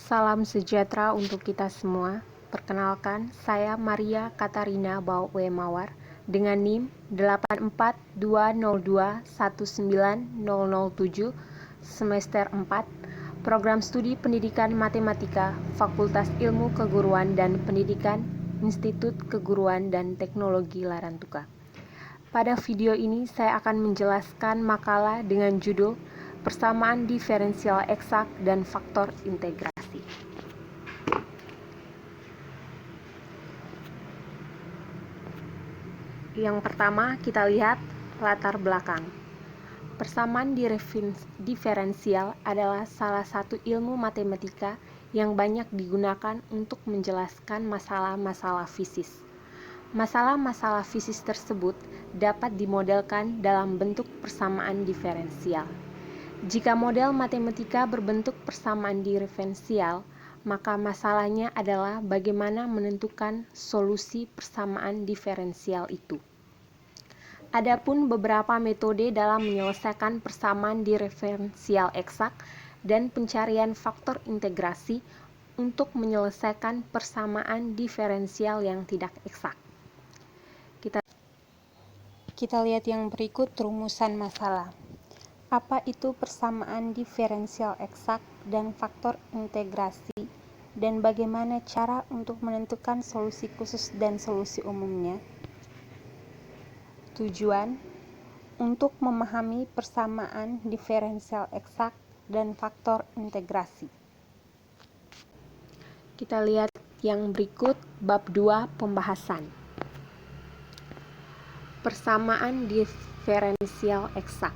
Salam sejahtera untuk kita semua. Perkenalkan, saya Maria Katarina Bauwe Mawar dengan NIM 84202190007 semester 4 Program Studi Pendidikan Matematika Fakultas Ilmu Keguruan dan Pendidikan Institut Keguruan dan Teknologi Larantuka. Pada video ini saya akan menjelaskan makalah dengan judul Persamaan Diferensial Eksak dan Faktor Integrasi. Yang pertama, kita lihat latar belakang. Persamaan diferensial adalah salah satu ilmu matematika yang banyak digunakan untuk menjelaskan masalah-masalah fisis. Masalah-masalah fisis tersebut dapat dimodelkan dalam bentuk persamaan diferensial. Jika model matematika berbentuk persamaan diferensial, maka masalahnya adalah bagaimana menentukan solusi persamaan diferensial itu. Adapun beberapa metode dalam menyelesaikan persamaan diferensial eksak dan pencarian faktor integrasi untuk menyelesaikan persamaan diferensial yang tidak eksak. Kita lihat yang berikut rumusan masalah. Apa itu persamaan diferensial eksak dan faktor integrasi, dan bagaimana cara untuk menentukan solusi khusus dan solusi umumnya? Tujuan untuk memahami persamaan diferensial eksak dan faktor integrasi. Kita lihat yang berikut bab 2 pembahasan. Persamaan diferensial eksak.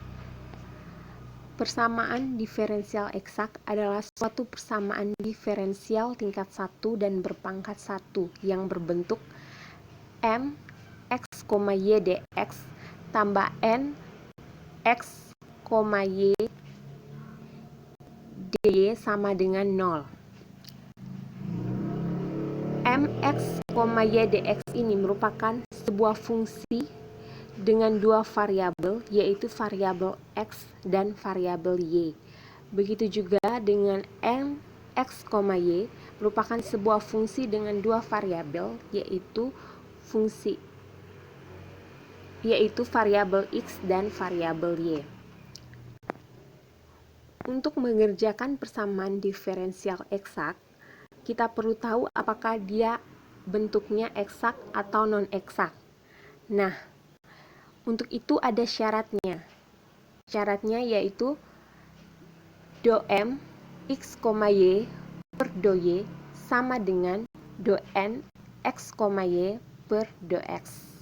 Persamaan diferensial eksak adalah suatu persamaan diferensial tingkat 1 dan berpangkat 1 yang berbentuk M x, y dx tambah n x, y dy sama dengan 0. Mx, y dx ini merupakan sebuah fungsi dengan dua variabel, yaitu variabel x dan variabel y. Begitu juga dengan mx, y merupakan sebuah fungsi dengan dua variabel, yaitu variabel x dan variabel y. Untuk mengerjakan persamaan diferensial eksak, kita perlu tahu apakah dia bentuknya eksak atau non-eksak. Nah, untuk itu ada syaratnya. Syaratnya yaitu do m x, y per do y sama dengan do n x, y per do x.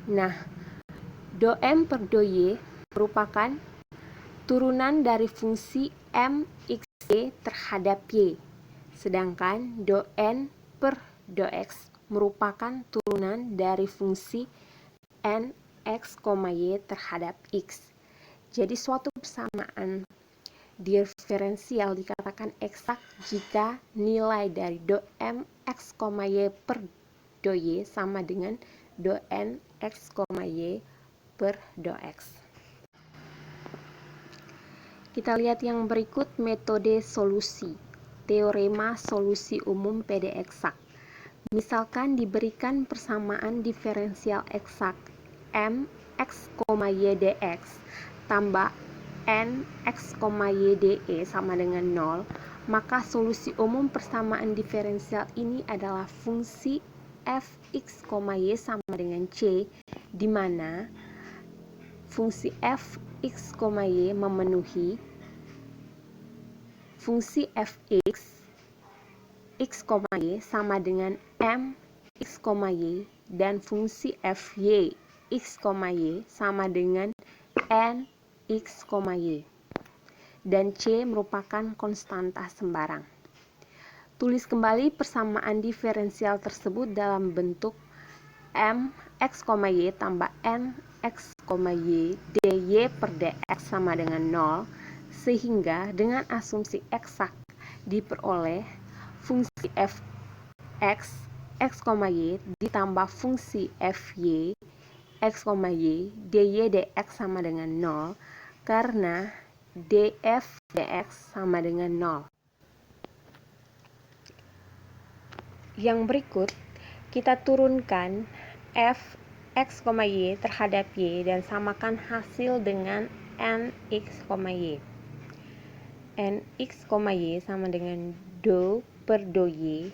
Nah, do m per do y merupakan turunan dari fungsi m x y terhadap y, sedangkan do n per do x merupakan turunan dari fungsi n x, y terhadap x. Jadi suatu persamaan diferensial dikatakan eksak jika nilai dari do m x, y per do y sama dengan do n x, y per do x. Kita lihat yang berikut metode solusi. Teorema solusi umum PD eksak. Misalkan diberikan persamaan diferensial eksak m x, y dx tambah n x, y dy sama dengan 0, maka solusi umum persamaan diferensial ini adalah fungsi f x, y sama dengan c, di mana fungsi f x, y memenuhi fungsi f x, y sama dengan m x, y dan fungsi fy x, y sama dengan n x, y dan c merupakan konstanta sembarang. Tulis kembali persamaan diferensial tersebut dalam bentuk m x, y tambah n x, y dy per dx sama dengan 0, sehingga dengan asumsi eksak diperoleh fungsi f x, y ditambah fungsi fy x, y dy dx sama dengan 0 karena df dx sama dengan 0. Yang berikut, kita turunkan f x, y terhadap y dan samakan hasil dengan n x, y. N x, y sama dengan do per do y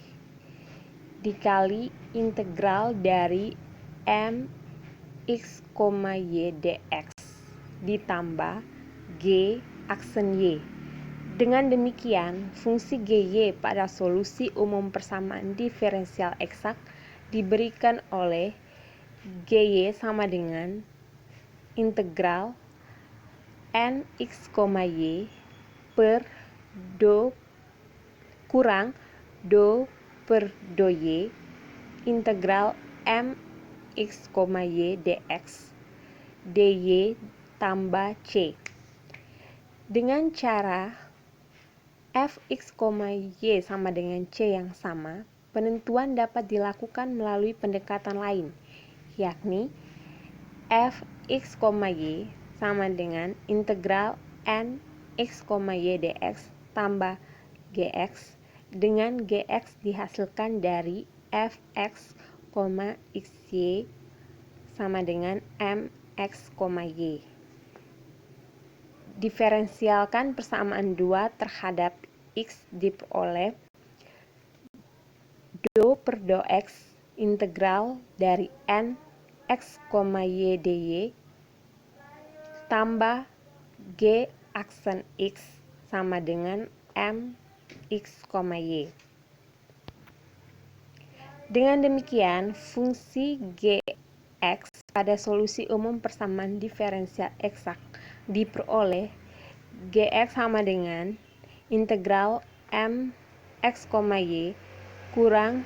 dikali integral dari m x, y dx ditambah g aksen y. Dengan demikian, fungsi GY pada solusi umum persamaan diferensial eksak diberikan oleh GY sama dengan integral n x, y per do kurang do per do y integral m x, y dx dy tambah c. Dengan cara f x, y sama dengan c yang sama, penentuan dapat dilakukan melalui pendekatan lain, yakni f x, y sama dengan integral n x, y dx tambah gx, dengan gx dihasilkan dari f x, xy sama dengan m x, y. Diferensialkan persamaan 2 terhadap x diperoleh do per do x integral dari n x, y dy tambah g aksen x sama dengan m x, y. Dengan demikian, fungsi gx pada solusi umum persamaan diferensial eksak diperoleh gx sama dengan integral m x, y kurang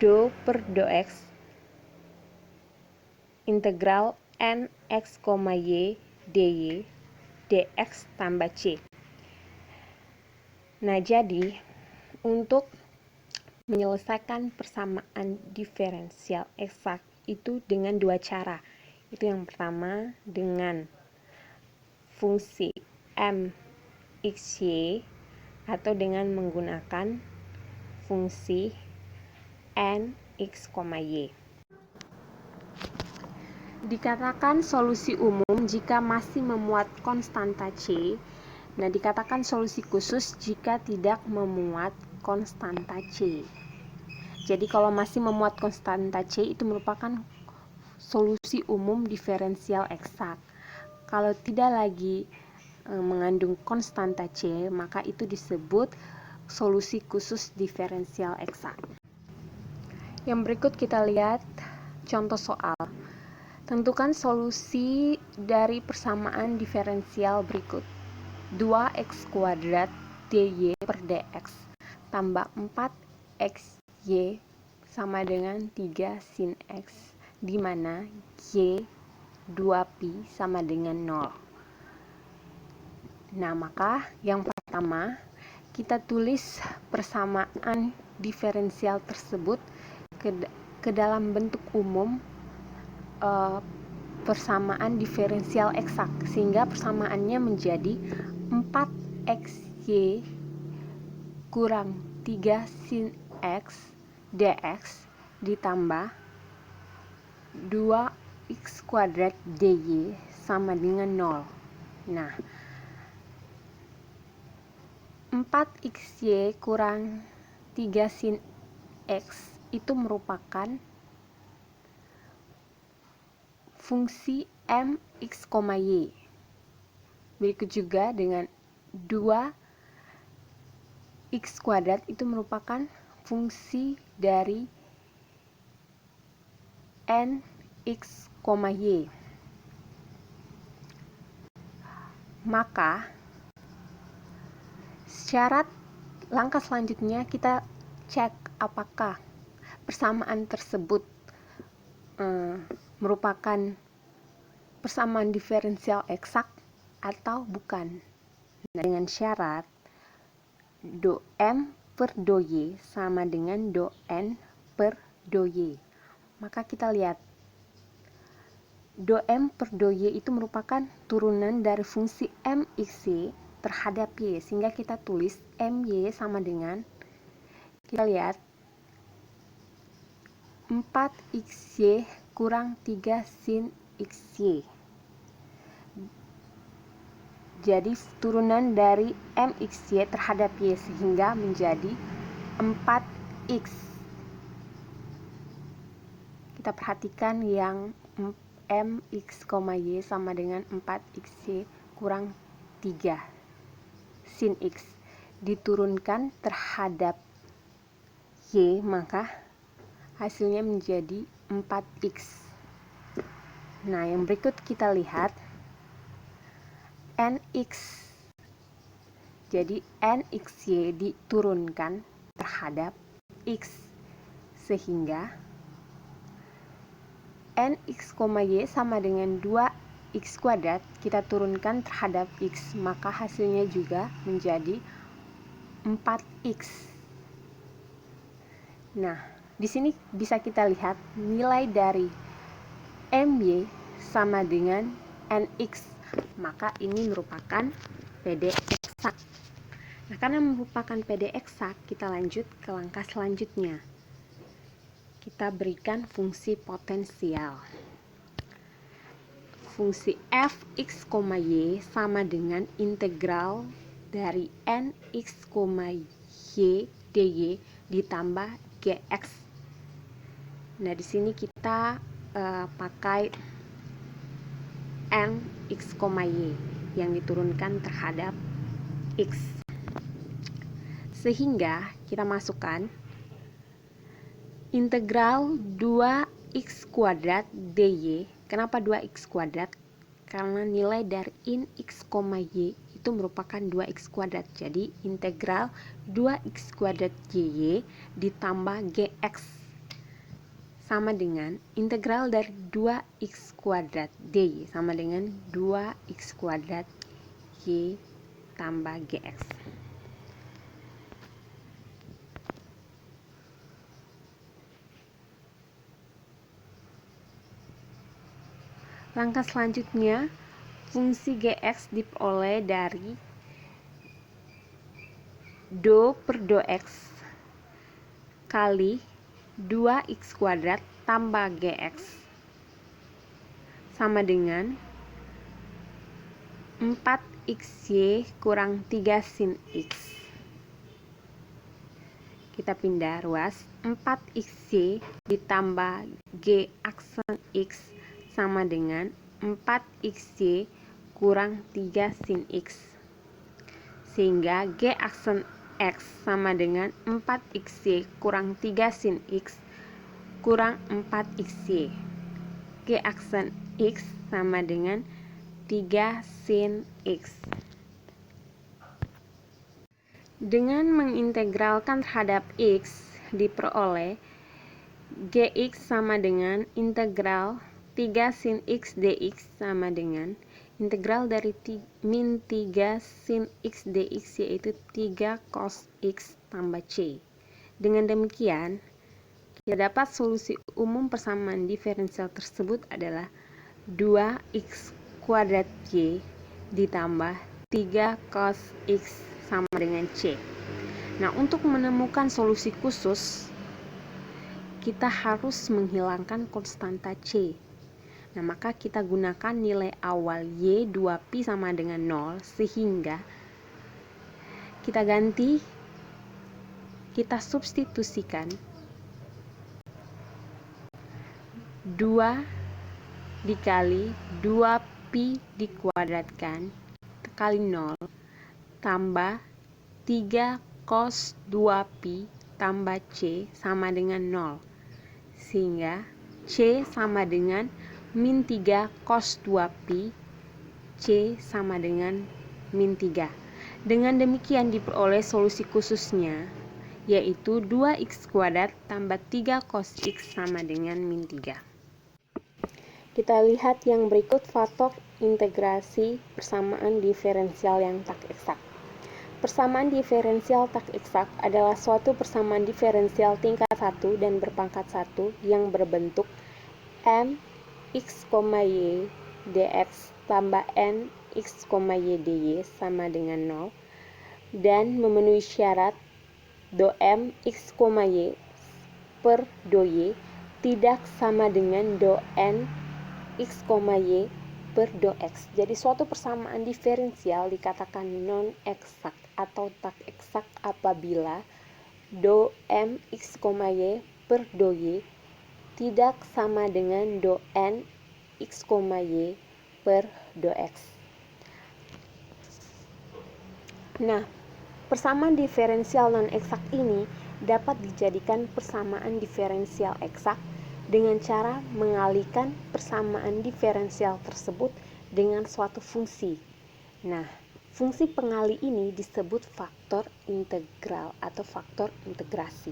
do per do x integral n x, y dy dx tambah c. Nah, jadi untuk menyelesaikan persamaan diferensial eksak itu dengan dua cara. Itu yang pertama dengan fungsi m x, y atau dengan menggunakan fungsi n x, y. Dikatakan solusi umum jika masih memuat konstanta c. Nah, dikatakan solusi khusus jika tidak memuat konstanta c. Jadi kalau masih memuat konstanta c itu merupakan solusi umum diferensial eksak. Kalau tidak lagi mengandung konstanta c, maka itu disebut solusi khusus diferensial eksak. Yang berikut kita lihat contoh soal. Tentukan solusi dari persamaan diferensial berikut. 2x kuadrat dy per dx tambah 4xy sama dengan 3 sin x, di mana y 2pi sama dengan 0. Nah, maka yang pertama kita tulis persamaan diferensial tersebut ke dalam bentuk umum persamaan diferensial eksak, sehingga persamaannya menjadi 4xy kurang 3 sin x dx ditambah 2x kuadrat dy sama dengan 0. Nah, 4xy kurang 3 sin x itu merupakan fungsi m x, y. Berikut juga dengan 2x kuadrat itu merupakan fungsi dari n x, y. Maka syarat langkah selanjutnya kita cek apakah persamaan tersebut merupakan persamaan diferensial eksak atau bukan. Nah, dengan syarat do m per do y sama dengan do n per do y. Maka kita lihat do m per do y itu merupakan turunan dari fungsi mxy terhadap y, sehingga kita tulis my sama dengan, kita lihat 4xy kurang 3 sin xy. Jadi turunan dari mxy terhadap y sehingga menjadi 4x. Kita perhatikan yang mx, y sama dengan 4xy kurang 3 sin x diturunkan terhadap y, maka hasilnya menjadi 4x. Nah, yang berikut kita lihat nx. Jadi nxy diturunkan terhadap x sehingga nx, y sama dengan 2x kuadrat kita turunkan terhadap x, maka hasilnya juga menjadi 4x. Nah, di sini bisa kita lihat nilai dari my sama dengan nx, maka ini merupakan PD eksak. Nah, karena merupakan PD eksak, kita lanjut ke langkah selanjutnya. Kita berikan fungsi potensial. Fungsi fx, y sama dengan integral dari nx, y dy ditambah gx. Nah, di sini kita pakai nx, y yang diturunkan terhadap x. Sehingga kita masukkan integral 2x kuadrat dy. Kenapa 2x kuadrat? Karena nilai dari in x, y itu merupakan 2x kuadrat. Jadi integral 2x kuadrat dy ditambah gx sama dengan integral dari 2x kuadrat dy sama dengan 2x kuadrat y tambah gx. Langkah selanjutnya, fungsi gx diperoleh dari do per do x kali 2x kuadrat tambah gx sama dengan 4xy kurang 3 sin x. Kita pindah ruas, 4xy ditambah g aksen x sama dengan 4xy kurang 3 sin x. Sehingga g aksen x sama dengan 4xy kurang 3 sin x kurang 4xy. G aksen x sama dengan 3 sin x. Dengan mengintegralkan terhadap x diperoleh gx sama dengan integral 3 sin x dx sama dengan integral dari min 3 sin x dx yaitu 3 cos x tambah c. Dengan demikian, kita dapat solusi umum persamaan diferensial tersebut adalah 2x kuadrat y ditambah 3 cos x sama dengan c. Nah, untuk menemukan solusi khusus, kita harus menghilangkan konstanta c. Nah, maka kita gunakan nilai awal y 2pi sama dengan 0, sehingga kita ganti, kita substitusikan 2 dikali 2pi dikuadratkan kali 0 tambah 3 cos 2pi tambah c sama dengan 0, sehingga c sama dengan min 3 cos 2pi, c sama dengan min 3. Dengan demikian diperoleh solusi khususnya, yaitu 2x kuadrat tambah 3 cos x sama dengan min 3. Kita lihat yang berikut faktor integrasi persamaan diferensial yang tak eksak. Persamaan diferensial tak eksak adalah suatu persamaan diferensial tingkat 1 dan berpangkat 1 yang berbentuk m x, y dx tambah n x, y dy sama dengan 0 dan memenuhi syarat do m x, y per do y tidak sama dengan do n x, y per do x. Jadi suatu persamaan diferensial dikatakan non-eksak atau tak eksak apabila do m x, y per do y tidak sama dengan do n x, y per do x. Nah, persamaan diferensial non-eksak ini dapat dijadikan persamaan diferensial eksak dengan cara mengalihkan persamaan diferensial tersebut dengan suatu fungsi. Nah, fungsi pengalih ini disebut faktor integral atau faktor integrasi.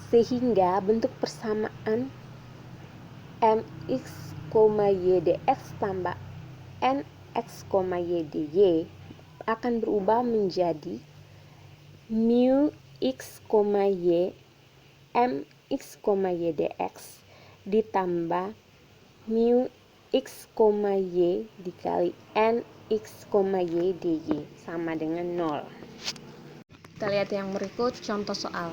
Sehingga bentuk persamaan mx, y dx tambah nx, y dy akan berubah menjadi mu x, y mx, y dx ditambah mu x, y dikali nx, y dy sama dengan 0. Kita lihat yang berikut contoh soal.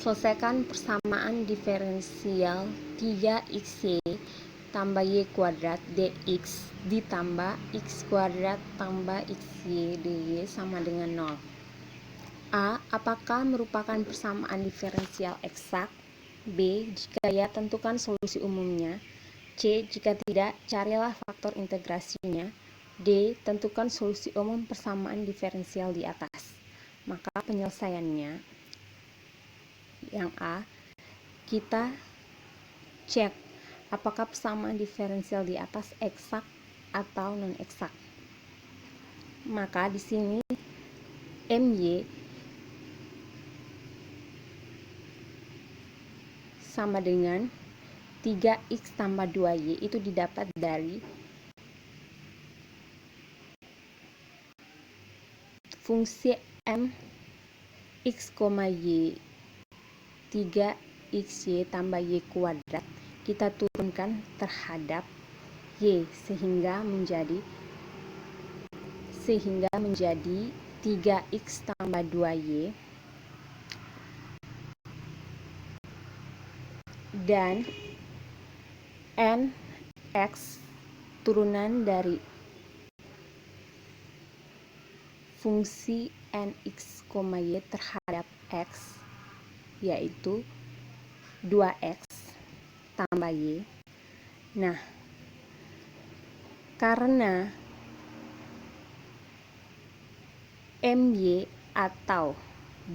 Selesaikan persamaan diferensial 3xy tambah y kuadrat dx ditambah x kuadrat tambah xy dy sama dengan 0. A. Apakah merupakan persamaan diferensial eksak? B. Jika ya, tentukan solusi umumnya. C. Jika tidak, carilah faktor integrasinya. D. Tentukan solusi umum persamaan diferensial di atas. Maka penyelesaiannya yang A, kita cek apakah persamaan diferensial di atas eksak atau non eksak. Maka di sini MY sama dengan 3x tambah 2y itu didapat dari fungsi m x, y 3xy tambah y kuadrat kita turunkan terhadap y sehingga menjadi 3x tambah 2y dan nx turunan dari fungsi nx, y terhadap x yaitu 2x tambah y. Nah, karena my atau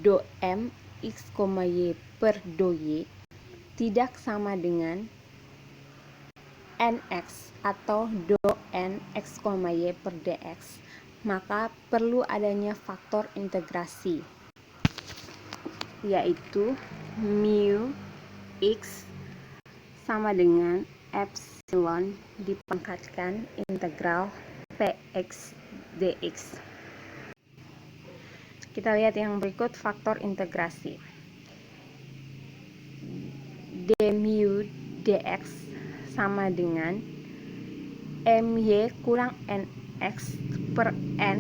do m x, y per do y tidak sama dengan nx atau do n x, y per dx, maka perlu adanya faktor integrasi yaitu mu x sama dengan epsilon dipangkatkan integral px dx. Kita lihat yang berikut faktor integrasi. D mu dx sama dengan my kurang nx per n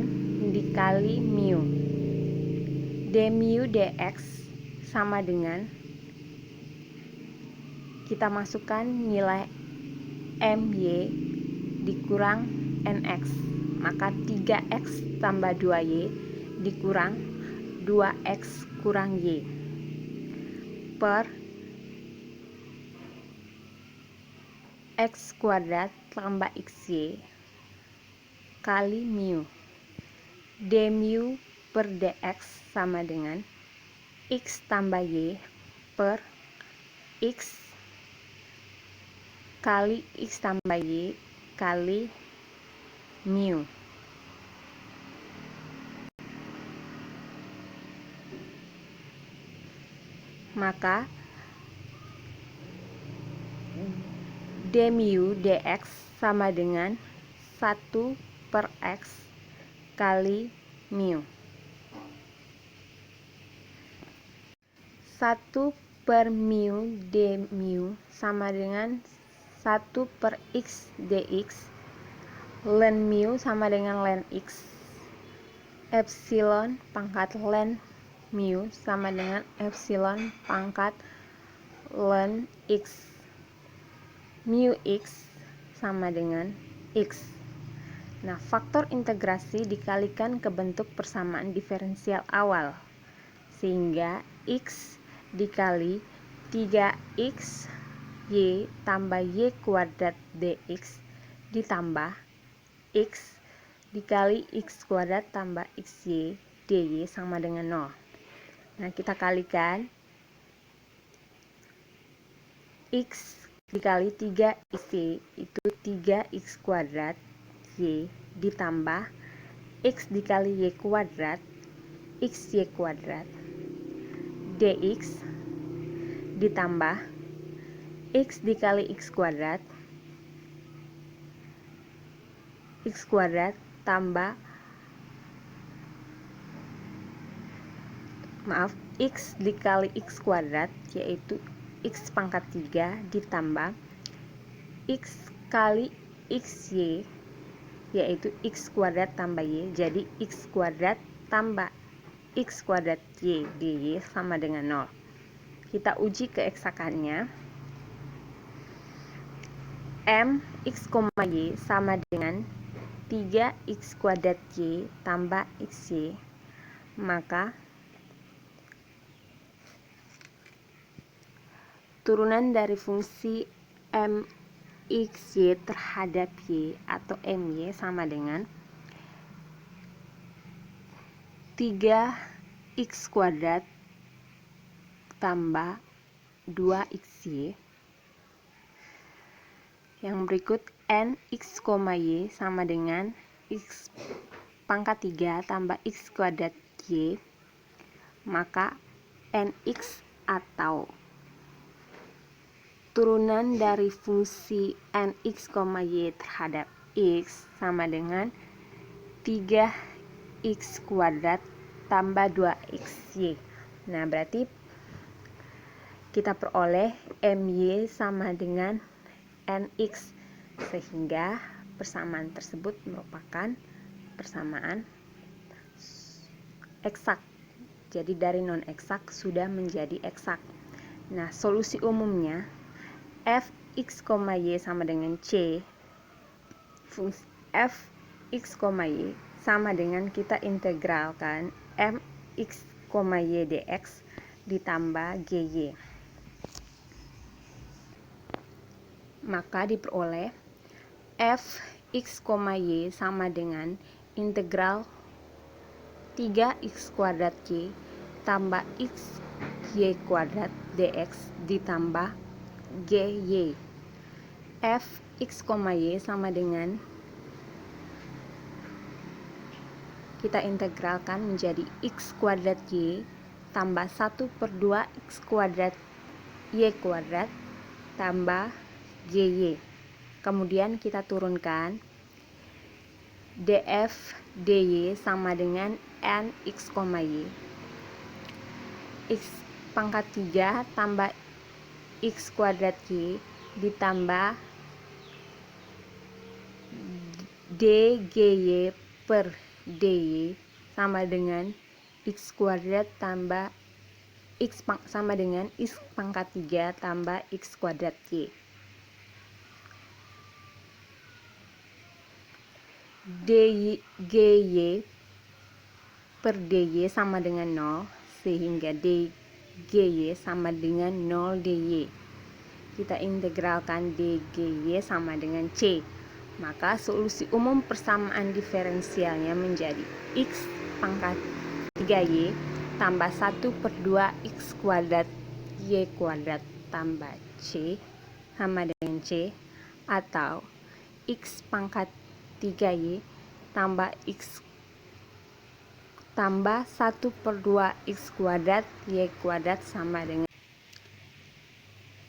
dikali mu. D mu dx sama dengan, kita masukkan nilai my dikurang nx, maka 3x tambah 2y dikurang 2x kurang y per x kuadrat tambah xy kali mu. D mu per dx sama dengan x tambah y per x kali x tambah y kali mu. Maka d mu dx sama dengan 1 per x kali mu. 1 per mu d mu sama dengan 1 per x dx, ln mu sama dengan ln x, epsilon pangkat ln mu sama dengan epsilon pangkat ln x mu x sama dengan x. Nah, faktor integrasi dikalikan ke bentuk persamaan diferensial awal, sehingga x dikali 3x y tambah y kuadrat dx ditambah x dikali x kuadrat tambah xy dy sama dengan 0. Nah, kita kalikan x dikali 3xy itu 3x kuadrat y ditambah x dikali y kuadrat xy kuadrat dx ditambah x dikali x kuadrat tambah x dikali x kuadrat yaitu x pangkat 3 ditambah x kali xy yaitu x kuadrat tambah y, jadi x kuadrat tambah x kuadrat y dy sama dengan 0. Kita uji keeksakannya. M x, y sama dengan 3x kuadrat y tambah xy, maka turunan dari fungsi mxy terhadap y atau my sama dengan 3x kuadrat tambah 2xy. Yang berikut nx, y sama dengan x pangkat 3 tambah x kuadrat y, maka nx atau turunan dari fungsi nx, y terhadap x sama dengan 3x kuadrat tambah 2xy. Nah, berarti kita peroleh my sama dengan nx, sehingga persamaan tersebut merupakan persamaan eksak. Jadi dari non eksak sudah menjadi eksak. Nah, solusi umumnya fx, y sama dengan c. Fungsi fx, y sama dengan kita integralkan mx, y dx ditambah gy. Maka diperoleh fx, y sama dengan integral 3x kuadrat y tambah x y kuadrat dx ditambah gy. Fx, y sama dengan kita integralkan menjadi x kuadrat y tambah 1/2 x kuadrat y kuadrat tambah gy. Kemudian kita turunkan df dy sama dengan nx, y. X pangkat 3 tambah x kuadrat y ditambah dgy per dy sama dengan x kuadrat tambah x sama dengan x pangkat 3 tambah x kuadrat y. Dy per dy sama dengan 0, sehingga dgy sama dengan 0 dy. Kita integralkan dgy sama dengan c. Maka solusi umum persamaan diferensialnya menjadi x pangkat 3y tambah 1/2 x kuadrat y kuadrat tambah c sama dengan c, atau x pangkat 3y tambah x tambah 1/2 x kuadrat y kuadrat sama dengan.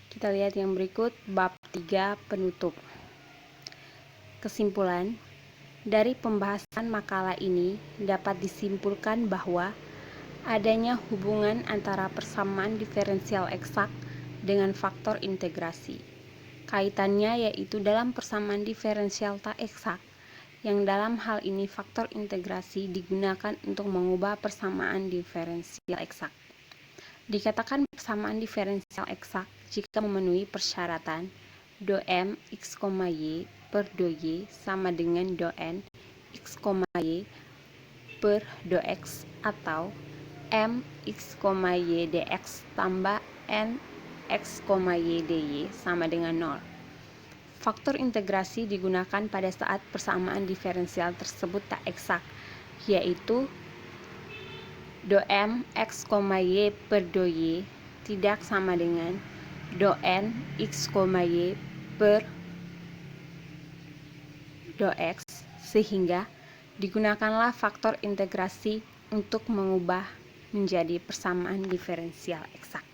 Kita lihat yang berikut, bab 3 penutup. Kesimpulan, dari pembahasan makalah ini dapat disimpulkan bahwa adanya hubungan antara persamaan diferensial eksak dengan faktor integrasi. Kaitannya yaitu dalam persamaan diferensial tak eksak, yang dalam hal ini faktor integrasi digunakan untuk mengubah persamaan diferensial eksak. Dikatakan persamaan diferensial eksak jika memenuhi persyaratan do M X, Y per do Y sama dengan do N X, Y per do X, atau M X, Y dx tambah N X, Y dy sama dengan 0. Faktor integrasi digunakan pada saat persamaan diferensial tersebut tak eksak, yaitu do M X, Y per do Y tidak sama dengan do N X, Y per do X, sehingga digunakanlah faktor integrasi untuk mengubah menjadi persamaan diferensial eksak.